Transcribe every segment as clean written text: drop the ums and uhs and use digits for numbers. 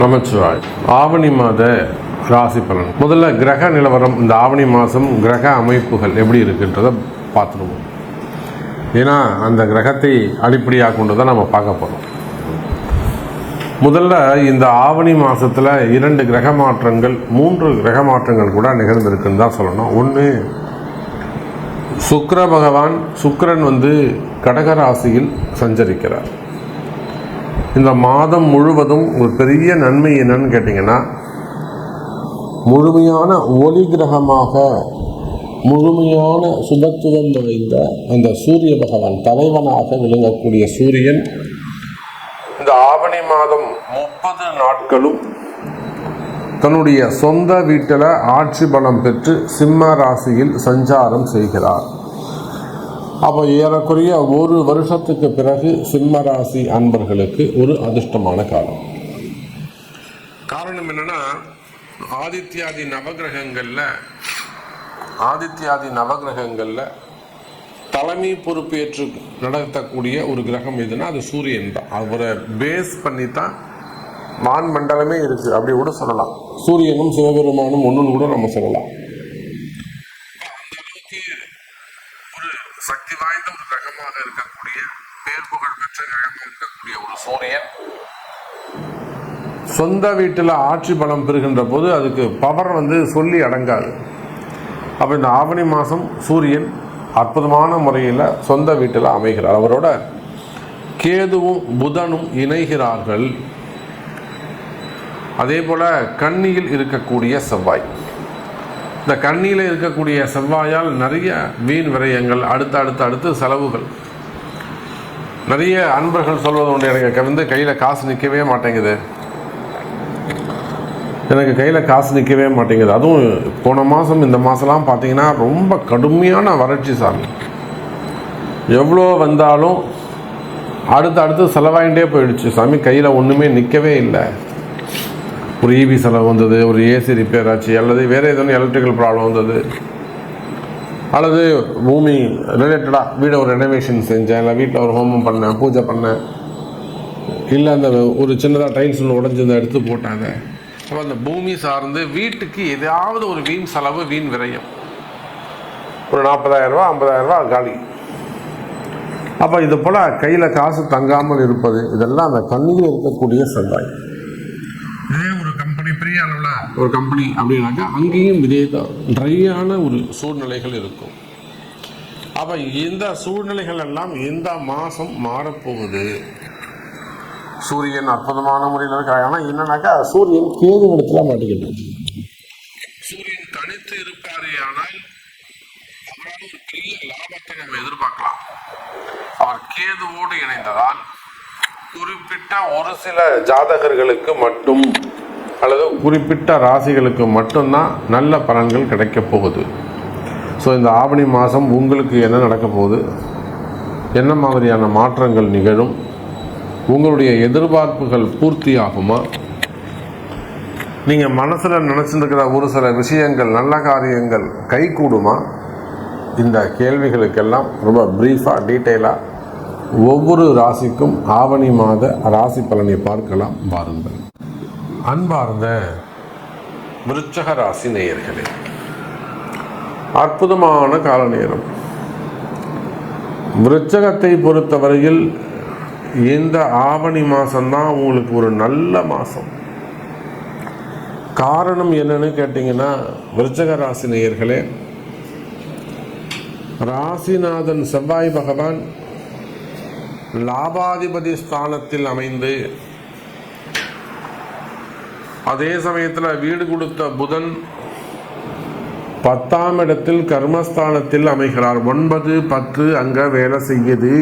நமச்சிவாய். ஆவணி மாத ராசி பலன். முதல்ல கிரக நிலவரம், இந்த ஆவணி மாதம் கிரக அமைப்புகள் எப்படி இருக்குன்றதை பார்த்துருவோம். ஏன்னா அந்த கிரகத்தை அடிப்படையாக கொண்டு தான் நம்ம பார்க்க போகிறோம். முதல்ல இந்த ஆவணி மாதத்தில் 2 கிரக மாற்றங்கள், 3 கிரக மாற்றங்கள் கூட நிகழ்ந்திருக்குன்னு தான் சொல்லணும். ஒன்று, சுக்கிர பகவான், சுக்கிரன் கடகராசியில் சஞ்சரிக்கிறார். இந்த மாதம் முழுவதும் ஒரு பெரிய நன்மை என்னன்னு கேட்டிங்கன்னா, முழுமையான ஒளி கிரகமாக, முழுமையான சுபத்துவம் வாய்ந்த அந்த சூரிய பகவான், தலைவனாக விளங்கக்கூடிய சூரியன் இந்த ஆவணி மாதம் 30 நாட்களும் தன்னுடைய சொந்த வீட்டில் ஆட்சி பலம் பெற்று சிம்ம ராசியில் சஞ்சாரம் செய்கிறார். அப்போ ஏறக்குறைய 1 வருஷத்துக்கு பிறகு சிம்ம ராசி அன்பர்களுக்கு ஒரு அதிர்ஷ்டமான காலம். காரணம் என்னன்னா, ஆதித்யாதி நவகிரகங்கள்ல தலைமை பொறுப்பேற்று நடத்தக்கூடிய ஒரு கிரகம் எதுனா அது சூரியன் தான். அவரை பேஸ் பண்ணி தான் வான் மண்டலமே இருக்கு, அப்படி கூட சொல்லலாம். சூரியனும் சிவபெருமானும் ஒன்றுன்னு கூட நம்ம சொல்லலாம். சக்தி வாய்ந்த ஒரு கிரகமாக இருக்கக்கூடிய, பேர் புகழ் பெற்ற கிரகமாக இருக்கக்கூடிய ஒரு சூரியன் சொந்த வீட்டில் ஆட்சி பலம் பெறுகின்ற போது அதுக்கு பவர் சொல்லி அடங்காது. அப்போ இந்த ஆவணி மாதம் சூரியன் அற்புதமான முறையில் சொந்த வீட்டில் அமைகிறார். அவரோட கேதுவும் புதனும் இணைகிறார்கள். அதே போல கன்னியில் இருக்கக்கூடிய செவ்வாய், இந்த கண்ணியில் இருக்கக்கூடிய செவ்வாயால் நிறைய வீண் விரயங்கள், அடுத்து செலவுகள். நிறைய அன்பர்கள் சொல்வது உண்டு, எனக்கு கையில் காசு நிற்கவே மாட்டேங்குது, அதுவும் போன மாதம் இந்த மாதம்லாம் பார்த்தீங்கன்னா ரொம்ப கடுமையான வறட்சி சாமி. எவ்வளோ வந்தாலும் அடுத்து செலவாயிட்டே போயிடுச்சு சாமி, கையில் ஒன்றுமே நிற்கவே இல்லை. ஒரு இபி செலவு வந்தது, ஒரு ஏசி ரிப்பேர் ஆச்சு, அல்லது வேறு எதுவும் எலக்ட்ரிக்கல் ப்ராப்ளம் வந்தது, அல்லது பூமி ரிலேட்டடாக வீடை ஒரு ரெனோவேஷன் செஞ்சேன், இல்லை வீட்டில் ஒரு ஹோமம் பண்ணேன், பூஜை பண்ணேன், இல்லை அந்த ஒரு சின்னதாக டைல்ஸ் ஒன்று உடஞ்சி எடுத்து போட்டாங்க. அப்போ அந்த பூமி சார்ந்து வீட்டுக்கு ஏதாவது ஒரு வீண் செலவு, வீண் விரயம், ஒரு 40,000 ரூபா 50,000 ரூபா காலி. அப்போ இது போல் கையில் காசு தங்காமல் இருப்பது, இதெல்லாம் அந்த கண்ணில் இருக்கக்கூடிய செவ்வாய். இதே ஒரு கம்பெனி, பெரிய அளவில் ஒரு கம்பெனி அப்படின்னாக்கா அங்கேயும் இதே தான் ட்ரையான ஒரு சூழ்நிலைகள் இருக்கும். அப்போ இந்த சூழ்நிலைகள் எல்லாம் இந்த மாதம் மாறப்போகுது. சூரியன் அற்புதமான முறையில் இருக்காங்க. ஆனால் என்னன்னாக்கா சூரியன் கேது இடத்துல மாட்டிக்கிட்டு, சூரியன் தனித்து இருப்பாரே ஆனால் அவரால் ஒரு பெரிய லாபத்தை நம்ம எதிர்பார்க்கலாம். அவர் கேதுவோடு இணைந்ததால் குறிப்பிட்ட ஒரு சில ஜாதகர்களுக்கு மட்டும், அல்லது குறிப்பிட்ட ராசிகளுக்கு மட்டும்தான் நல்ல பலன்கள் கிடைக்க போகுது. ஸோ இந்த ஆவணி மாதம் உங்களுக்கு என்ன நடக்க போகுது, என்ன மாதிரியான மாற்றங்கள் நிகழும், உங்களுடைய எதிர்பார்ப்புகள் பூர்த்தி ஆகுமா, நீங்கள் மனசில் நினச்சிருக்கிற ஒரு சில விஷயங்கள், நல்ல காரியங்கள் கைகூடுமா, இந்த கேள்விகளுக்கெல்லாம் ரொம்ப ப்ரீஃபாக டீட்டெயிலாக ஒவ்வொரு ராசிக்கும் ஆவணி மாத ராசி பலனை பார்க்கலாம். பாருங்கள். அன்பார்ந்த விருச்சக ராசி நேயர்களே, அற்புதமான கால நேரம். விருச்சகத்தை பொறுத்தவரையில் இந்த ஆவணி மாதம்தான் உங்களுக்கு ஒரு நல்ல மாதம். காரணம் என்னன்னு கேட்டிங்கன்னா, விருச்சக ராசி நேயர்களே, ராசிநாதன் செவ்வாய் பகவான் லாபாதிபதி ஸ்தானத்தில் அமைந்து, அதே சமயத்தில் வீடு கொடுத்த புதன் 10ஆம் இடத்தில் கர்மஸ்தானத்தில் அமைகிறார். 9, 10 அங்கே வேலை செய்யுது.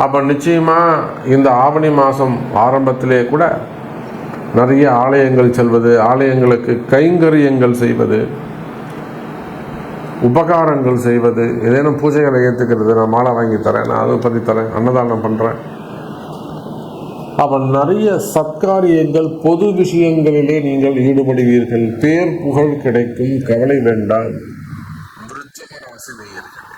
அப்போ நிச்சயமாக இந்த ஆவணி மாதம் ஆரம்பத்திலே கூட நிறைய ஆலயங்கள் செல்வது, ஆலயங்களுக்கு கைங்கரியங்கள் செய்வது, உபகாரங்கள் செய்வது, ஏதேனும் பூஜைகளை ஏற்றுக்கிறது, நான் மாலை வாங்கி தரேன், நான் அதை பற்றி தரேன், அன்னதானம் பண்ணுறேன். அப்போ நிறைய சத்காரியங்கள், பொது விஷயங்களிலே நீங்கள் ஈடுபடுவீர்கள். பேர் புகழ் கிடைக்கும், கவலை வேண்டாம். விருச்சிக ராசி நேயர்களே,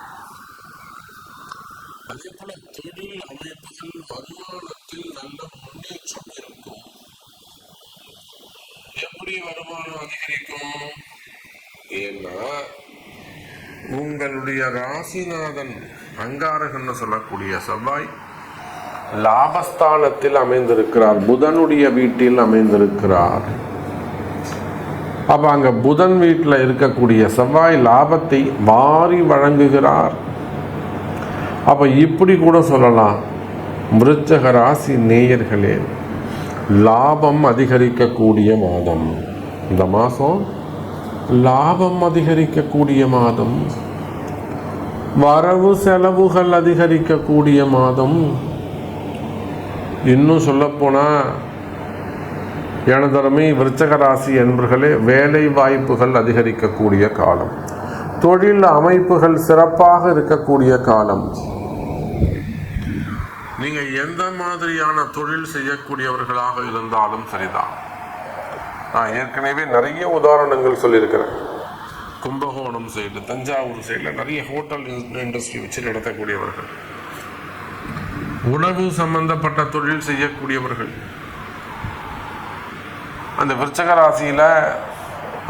அதே போல தொழில் அமைப்புகள், வருமானத்தில் நல்ல முன்னேற்றம் இருக்கும். எப்படி வருமானம் அதிகரிக்கும்? ஏன்னா உங்களுடைய ராசிநாதன் அங்காரகன்னு சொல்லக்கூடிய செவ்வாய் லாபஸ்தானத்தில் அமைந்திருக்கிறார், புதனுடைய வீட்டில் அமைந்திருக்கிறார். அப்ப அங்க புதன் வீட்டில் இருக்கக்கூடிய செவ்வாய் லாபத்தை வாரி வழங்குகிறார். அப்ப இப்படி கூட சொல்லலாம், விருச்சக ராசி நேயர்களே, லாபம் அதிகரிக்கக்கூடிய மாதம் இந்த மாதம். லாபம் அதிகரிக்கக்கூடிய மாதம், வரவு செலவுகள் அதிகரிக்கக்கூடிய மாதம். இன்னும் சொல்லப்போனா எனதருமை விருச்சக ராசி என்பர்களே, வேலை வாய்ப்புகள் அதிகரிக்கக்கூடிய காலம், தொழில் அமைப்புகள் சிறப்பாக இருக்கக்கூடிய காலம். நீங்க எந்த மாதிரியான தொழில் செய்யக்கூடியவர்களாக இருந்தாலும் சரிதான். நான் ஏற்கனவே நிறைய உதாரணங்கள் சொல்லியிருக்கிறேன். கும்பகோணம் சைடு, தஞ்சாவூர் சைடில் நிறைய ஹோட்டல் இண்டஸ்ட்ரி வச்சு நடத்தக்கூடியவர்கள், உணவு சம்பந்தப்பட்ட தொழில் செய்யக்கூடியவர்கள் அந்த விருச்சக ராசியில,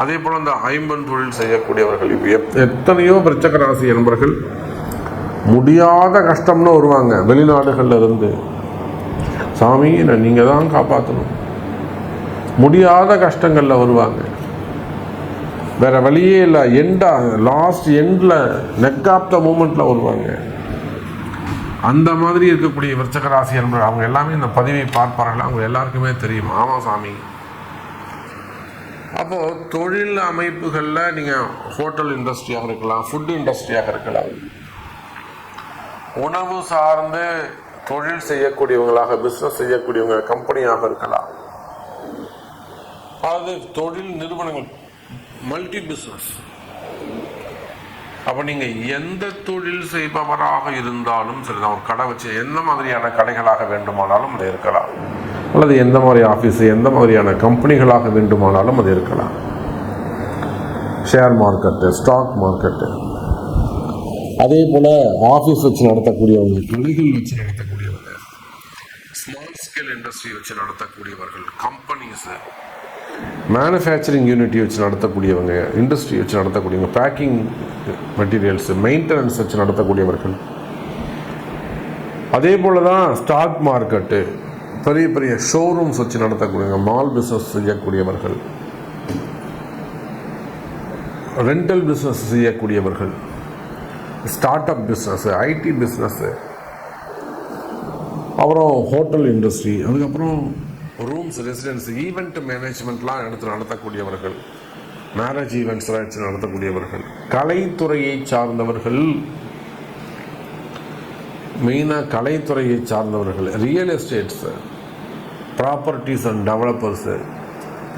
அதே போல அந்த ஐம்பன் தொழில் செய்யக்கூடியவர்கள். இப்போ எத்தனையோ விருச்சக ராசி என்பவர்கள் முடியாத கஷ்டம்னு வருவாங்க வெளிநாடுகள்ல இருந்து. சாமி நீங்க தான் காப்பாற்றணும், முடியாத கஷ்டங்கள்ல வருவாங்க, வேற வழியே இல்லை, லாஸ்ட் எண்ட்ல நெக் ஆஃப் த மூமெண்ட்ல வருவாங்க. அந்த மாதிரி இருக்கக்கூடிய விருச்சக ராசி என்பது அவங்க எல்லாமே இந்த பதிவை பார்ப்பார்கள், அவங்க எல்லாருக்குமே தெரியும். ஆமா சாமி. அப்போ தொழில் அமைப்புகள்ல நீங்க ஹோட்டல் இண்டஸ்ட்ரியாக இருக்கலாம், ஃபுட் இண்டஸ்ட்ரியாக இருக்கலாம், உணவு சார்ந்து தொழில் செய்யக்கூடியவங்களாக, பிசினஸ் செய்யக்கூடியவங்க கம்பெனியாக இருக்கலாம், அது தொழில் நிறுவனங்கள், மல்டி பிசினஸ். அப்ப நீங்க எந்த தொழில் செய்பவராக இருந்தாலும் சரி, ஒரு கடை வச்சு எந்த மாதிரியான கடைகளாக வேண்டுமானாலும் அது இருக்கலாம், அல்லது எந்த மாதிரி ஆஃபீஸ், எந்த மாதிரியான கம்பெனிகளாக வேண்டுமானாலும் அது இருக்கலாம். ஷேர் மார்க்கெட்டு, ஸ்டாக் மார்க்கெட்டு, அதே போல ஆஃபீஸ் வச்சு நடத்தக்கூடியவங்க, கடைகள் வச்சு நடத்தக்கூடியவங்க, ஸ்மால் ஸ்கேல் இண்டஸ்ட்ரி வச்சு நடத்தக்கூடியவர்கள், கம்பெனிஸ், மேனுஃபேக்சரிங் யூனிட்டி வச்சு நடத்தக்கூடியவங்க, இண்டஸ்ட்ரி வச்சு நடத்தக்கூடியவங்க, பேக்கிங் மெட்டீரியல்ஸ், மெயின்டெனன்ஸ் வச்சு நடத்தக்கூடியவர்கள். அதே போல தான் ஸ்டாக் மார்க்கெட்டு, பெரிய பெரிய ஷோரூம்ஸ் வச்சு நடத்தக்கூடியவங்க, மால் பிஸ்னஸ் செய்யக்கூடியவர்கள், ரெண்டல் பிஸ்னஸ் செய்யக்கூடியவர்கள், start up business, ID business, அப்புறம் ஹோட்டல் இண்டஸ்ட்ரி, அதுக்கப்புறம் ரூம்ஸ், ரெசிடென்ஸ், ஈவெண்ட் மேனேஜ்மெண்ட்லாம் எடுத்து நடத்தக்கூடியவர்கள், மேரேஜ் ஈவெண்ட்ஸ்லாம் எடுத்து நடத்தக்கூடியவர்கள், கலைத்துறையை சார்ந்தவர்கள், மெயினாக கலைத்துறையை சார்ந்தவர்கள், real estates, properties and developers,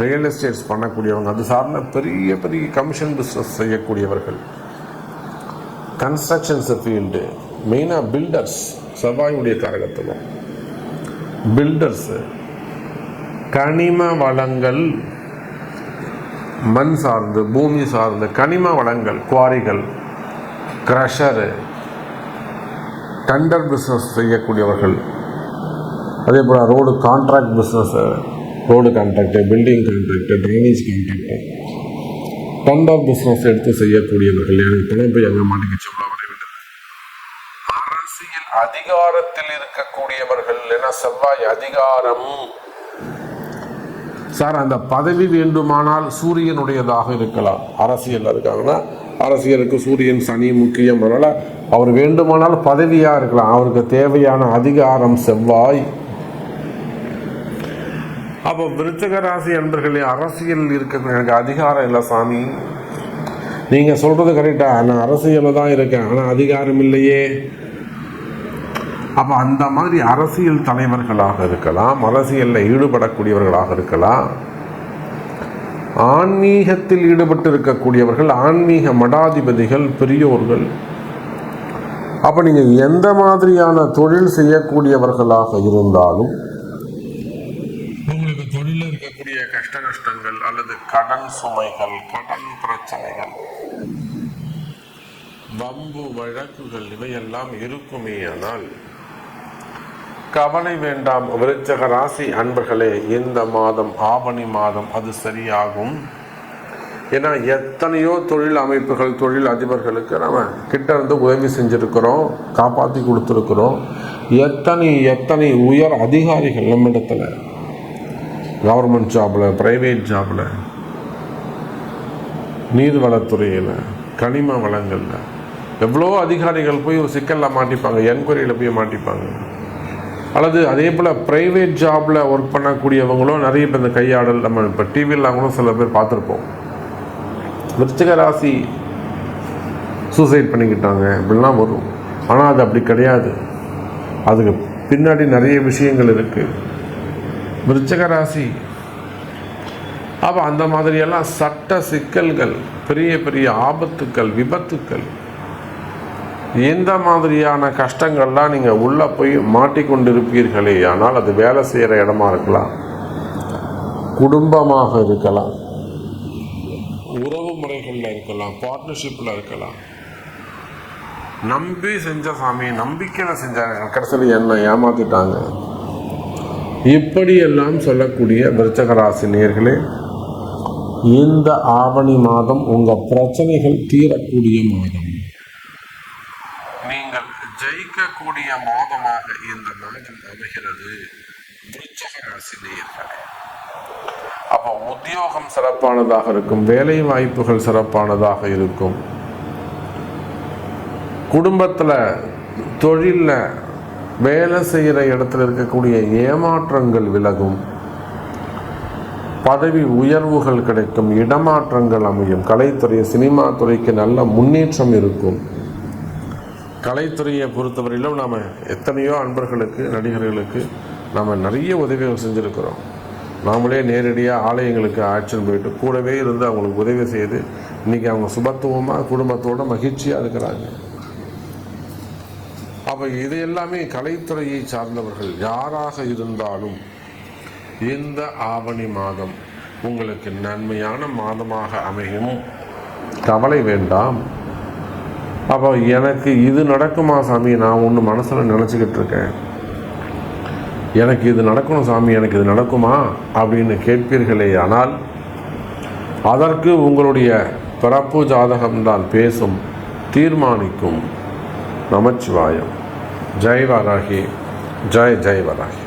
real estates பண்ணக்கூடியவங்க, அது சார்ந்த பெரிய பெரிய கமிஷன் பிஸ்னஸ் செய்யக்கூடியவர்கள், கன்ஸ்ட்ரக்ஷன்ஸ் ஃபீல்டு, மெயினாக பில்டர்ஸ், செவ்வாயுடைய காரகத்துவம், பில்டர்ஸு, கனிம வளங்கள், மண் சார்ந்து, பூமி சார்ந்து கனிம வளங்கள், குவாரிகள், கிரஷரு, டெண்டர் பிஸ்னஸ் செய்யக்கூடியவர்கள், அதே போல் road contract business, road contract, building contract, drainage contract, tender business எடுத்து செய்யக்கூடியவர்கள். எனக்கு பணம் போய் அங்கே மாட்டிக்க சொல்ல வரைவிட்டது. அரசியல் அதிகாரத்தில் இருக்கக்கூடியவர்கள், என செவ்வாய் அதிகாரம். சார் அந்த பதவி வேண்டுமானால் சூரியனுடையதாக இருக்கலாம். அரசியல் இருக்காங்கன்னா அரசியலுக்கு சூரியன் சனி முக்கியம், அதனால அவர் வேண்டுமானால் பதவியா இருக்கலாம், அவருக்கு தேவையான அதிகாரம் செவ்வாய். அப்போ விருச்சிக ராசி அன்பர்களே, அரசியல் இருக்க எனக்கு அதிகாரம் இல்லை சாமி, நீங்க சொல்றது கரெக்டா, நான் அரசியல தான் இருக்கேன், ஆனா அதிகாரம் இல்லையே. அப்போ அந்த மாதிரி அரசியல் தலைவர்களாக இருக்கலாம், அரசியலில் ஈடுபடக்கூடியவர்களாக இருக்கலாம், ஆன்மீகத்தில் ஈடுபட்டு இருக்கக்கூடியவர்கள், ஆன்மீக மடாதிபதிகள், பெரியோர்கள். அப்போ நீங்கள் எந்த மாதிரியான தொழில் செய்யக்கூடியவர்களாக இருந்தாலும் உங்களுக்கு தொழிலில் இருக்கக்கூடிய கஷ்டங்கள் அல்லது கடன் சுமைகள், கடன் பிரச்சனைகள், வம்பு வழக்குகள் இவையெல்லாம் இருக்குமே. ஆனால் கவலை வேண்டாம் விருச்சிக ராசி அன்பர்களே. இந்த மாதம் ஆவணி மாதம் அது சரியாகும். ஏன்னா எத்தனையோ தொழில் அமைப்புகள் தொழில் அதிபர்களுக்கு நம்ம கிட்ட இருந்து உதவி செஞ்சுருக்கிறோம், காப்பாற்றி கொடுத்துருக்குறோம். எத்தனை உயர் அதிகாரிகள் நம்மிடத்தில் கவர்மெண்ட் ஜாபில், ப்ரைவேட் ஜாபில், நீர்வளத்துறையில், கனிம வளங்களில் எவ்வளோ அதிகாரிகள் போய் ஒரு சிக்கலில் மாட்டிப்பாங்க, என்கொயரியில் போய் மாட்டிப்பாங்க. அல்லது அதே போல் ப்ரைவேட் ஜாபில் ஒர்க் பண்ணக்கூடியவங்களும் நிறைய பேர் இந்த கையாடல் நம்ம இப்போ டிவியில் கூட சில பேர் பார்த்துருப்போம். விருச்சிக ராசி சூசைட் பண்ணிக்கிட்டாங்க இப்படிலாம் வரும். ஆனால் அது அப்படி கிடையாது. அதுக்கு பின்னாடி நிறைய விஷயங்கள் இருக்குது. விருச்சிக ராசி அப்போ அந்த மாதிரியெல்லாம் சட்ட சிக்கல்கள், பெரிய பெரிய ஆபத்துக்கள், விபத்துக்கள், எந்த மாதிரியான கஷ்டங்கள்லாம் நீங்கள் உள்ளே போய் மாட்டிக்கொண்டிருப்பீர்களே. ஆனால் அது வேலை செய்கிற இடமா இருக்கலாம், குடும்பமாக இருக்கலாம், உறவு முறைகளில் இருக்கலாம், பார்ட்னர்ஷிப்பில் இருக்கலாம். நம்பி செஞ்ச சாமி, நம்பிக்கையில் செஞ்சாங்க, கடைசியில் என்ன ஏமாத்திட்டாங்க. இப்படியெல்லாம் சொல்லக்கூடிய விருச்சிக ராசி நேயர்களே, இந்த ஆவணி மாதம் உங்கள் பிரச்சனைகள் தீரக்கூடிய மாதம், நீங்கள் ஜெயிக்கக்கூடிய மாதமாக இந்த மாதம் அமைகிறது விருச்சிக ராசி நேயர்களே. அப்போ உத்தியோகம் சிறப்பானதாக இருக்கும், வேலை வாய்ப்புகள் சிறப்பானதாக இருக்கும், குடும்பத்தில் தொழிலில் வேலை செய்கிற இடத்துல இருக்கக்கூடிய ஏமாற்றங்கள் விலகும், பதவி உயர்வுகள் கிடைக்கும், இடமாற்றங்கள் அமையும், கலைத்துறை சினிமா துறைக்கு நல்ல முன்னேற்றம் இருக்கும். கலைத்துறையை பொறுத்தவரையிலும் நாம் எத்தனையோ அன்பர்களுக்கு, நடிகர்களுக்கு நாம் நிறைய உதவிகள் செஞ்சுருக்கிறோம். நாமளே நேரடியாக ஆலயங்களுக்கு ஆக்ஷன் போயிட்டு கூடவே இருந்து அவங்களுக்கு உதவி செய்து இன்றைக்கி அவங்க சுபத்துவமாக குடும்பத்தோடு மகிழ்ச்சியாக இருக்கிறாங்க. அப்போ இது எல்லாமே கலைத்துறையை சார்ந்தவர்கள் யாராக இருந்தாலும் இந்த ஆவணி மாதம் உங்களுக்கு நன்மையான மாதமாக அமையும். கவலை வேண்டாம். அப்போ எனக்கு இது நடக்குமா சாமி, நான் ஒன்று மனசில் நினச்சிக்கிட்டு இருக்கேன், எனக்கு இது நடக்கணும் சாமி, எனக்கு இது நடக்குமா அப்படின்னு கேட்பீர்களே. ஆனால் அதற்கு உங்களுடைய பிறப்பு ஜாதகம்தான் பேசும், தீர்மானிக்கும். நமச்சிவாயம். ஜெய் வராகி, ஜெய் ஜெய் வராகி.